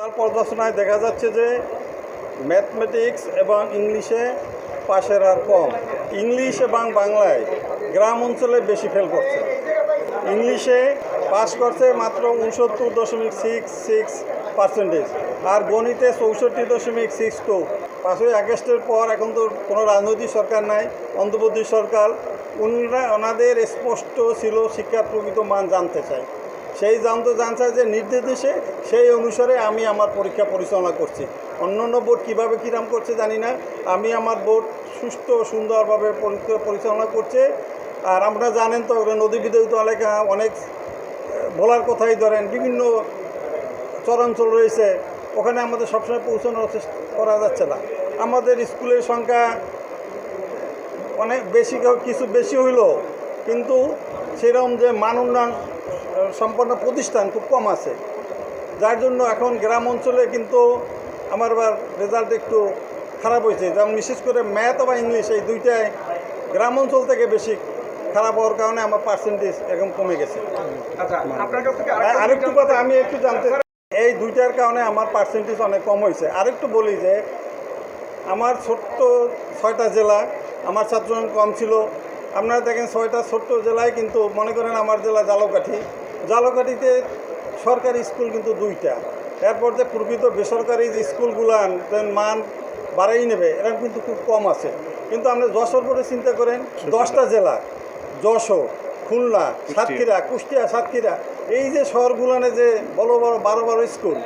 তার পর্যালোচনায় দেখা যাচ্ছে যে ম্যাথমেটিক্স এবং ইংলিশে পাশের হার কম। ইংলিশ এবং বাংলায় গ্রাম অঞ্চলে বেশি ফেল করছে। ইংলিশে পাস করছে মাত্র 69.66%, আর গণিতে 64.62। 5ই আগস্টের পর এখন তো কোনো রাজনৈতিক সরকার নাই, অন্তর্বর্তী সরকার। ওনাদের স্পষ্ট ছিল শিক্ষার প্রকৃত মান জানতে চায়। সেই জানতে যে নির্দেশে সেই অনুসারে আমি আমার পরীক্ষা পরিচালনা করছি। অন্য বোর্ড কীভাবে কীরাম করছে জানি না, আমি আমার বোর্ড সুষ্ঠু সুন্দরভাবে পরীক্ষা পরিচালনা করছে। আর আপনারা জানেন তো নদী বিদ্যুৎ এলাকা অনেক বলার কথাই ধরেন, বিভিন্ন চরাঞ্চল রয়েছে, ওখানে আমাদের সবসময় পৌঁছানোর চেষ্টা করা যাচ্ছে না। আমাদের স্কুলের সংখ্যা অনেক বেশি, কিছু বেশি হইল, কিন্তু সেরকম যে মান উন্নয়ন সম্পন্ন প্রতিষ্ঠান খুব কম আছে, যার জন্য এখন গ্রাম অঞ্চলে কিন্তু আমার রেজাল্ট একটু খারাপ হয়েছে। যেমন বিশেষ করে ম্যাথ বা ইংলিশ, এই দুইটাই গ্রাম অঞ্চল থেকে বেশি খারাপ হওয়ার কারণে আমার পার্সেন্টেজ এরকম কমে গেছে। আরেকটু কথা আমি একটু জানতে চাই, এই দুইটার কারণে আমার পার্সেন্টেজ অনেক কম হয়েছে। আরেকটু বলি যে আমার ছোট্ট 6টা জেলা, আমার ছাত্র কম ছিল। আপনারা দেখেন 6টা ছোট্ট জেলায়, কিন্তু মনে করেন আমার জেলা জালকাঠিতে সরকারি স্কুল কিন্তু 2টা। এরপর যে প্রকৃত বেসরকারি যে স্কুলগুলান মান বাড়াই নেবে, এরকম কিন্তু খুব কম আছে। কিন্তু আপনি যশোর করে চিন্তা করেন, 10টা জেলা, যশোর, খুলনা, সাতক্ষীরা, কুষ্টিয়া, সাতক্ষীরা, এই যে শহরগুলানে যে বড় বড় স্কুল,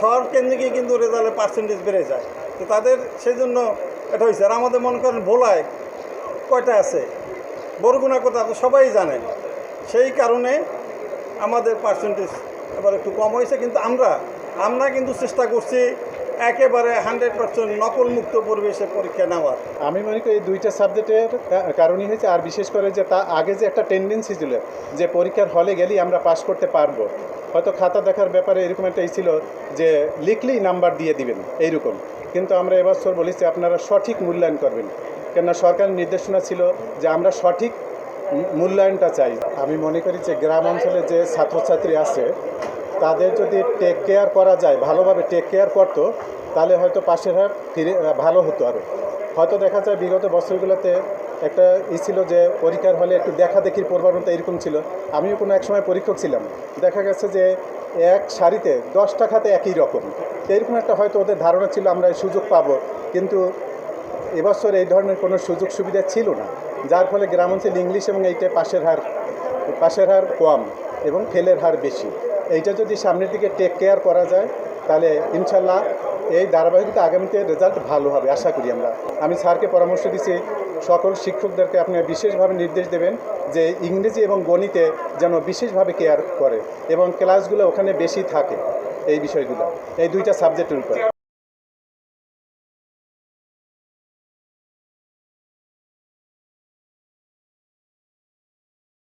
শহর কেন্দ্রিকই কিন্তু রেজাল্টের পার্সেন্টেজ বেড়ে যায়। তো তাদের সেই জন্য এটা হয়েছে। আর আমাদের মনে করেন ভোলায় কয়টা আছে, বরগুনা কথা তো সবাই জানেন। সেই কারণে আমাদের পার্সেন্টেজ এবার একটু কম হয়েছে। কিন্তু আমরা কিন্তু চেষ্টা করছি একেবারে 100% নকলমুক্ত পরিবেশে পরীক্ষা নেওয়ার। আমি মনে করি এই 2টা সাবজেক্টের কারণই হয়েছে। আর বিশেষ করে যে তা আগে যে একটা টেন্ডেন্সি ছিল যে পরীক্ষার হলে গেলেই আমরা পাস করতে পারবো, হয়তো খাতা দেখার ব্যাপারে এরকম একটা ছিল যে লিখলেই নাম্বার দিয়ে দিবেন এইরকম। কিন্তু আমরা এবছর বলেছি আপনারা সঠিক মূল্যায়ন করবেন, কেননা সরকারের নির্দেশনা ছিল যে আমরা সঠিক মূল্যায়নটা চাই। আমি মনে করি যে গ্রাম অঞ্চলে যে ছাত্রছাত্রী আছে তাদের যদি টেক কেয়ার করা যায়, ভালোভাবে টেক কেয়ার করতো, তাহলে হয়তো পাশের হার ভালো হতো। আরও হয়তো দেখা যায় বিগত বছরগুলোতে একটা ছিল যে পরীক্ষার হলে একটু দেখাদেখির প্রবণতা এরকম ছিল। আমিও কোনো এক সময় পরীক্ষক ছিলাম, দেখা গেছে যে এক সারিতে 10টা খাতে একই রকম, এরকম একটা হয়তো ওদের ধারণা ছিল আমরা এই সুযোগ পাবো। কিন্তু এবছর এই ধরনের কোনো সুযোগ সুবিধা ছিল না, যার ফলে গ্রাম অঞ্চলে ইংলিশ এবং এইটা পাশের হার কম এবং ফেলের হার বেশি। এইটা যদি সামনের দিকে টেক কেয়ার করা যায়, তাহলে ইনশাল্লাহ এই ধারাবাহিকতা আগামীতে রেজাল্ট ভালো হবে আশা করি আমরা। আমি স্যারকে পরামর্শ দিচ্ছি, সকল শিক্ষকদেরকে আপনি বিশেষভাবে নির্দেশ দেবেন যে ইংরেজি এবং গণিতে যেন বিশেষভাবে কেয়ার করে এবং ক্লাসগুলো ওখানে বেশি থাকে, এই বিষয়গুলো, এই 2টা সাবজেক্টের উপর।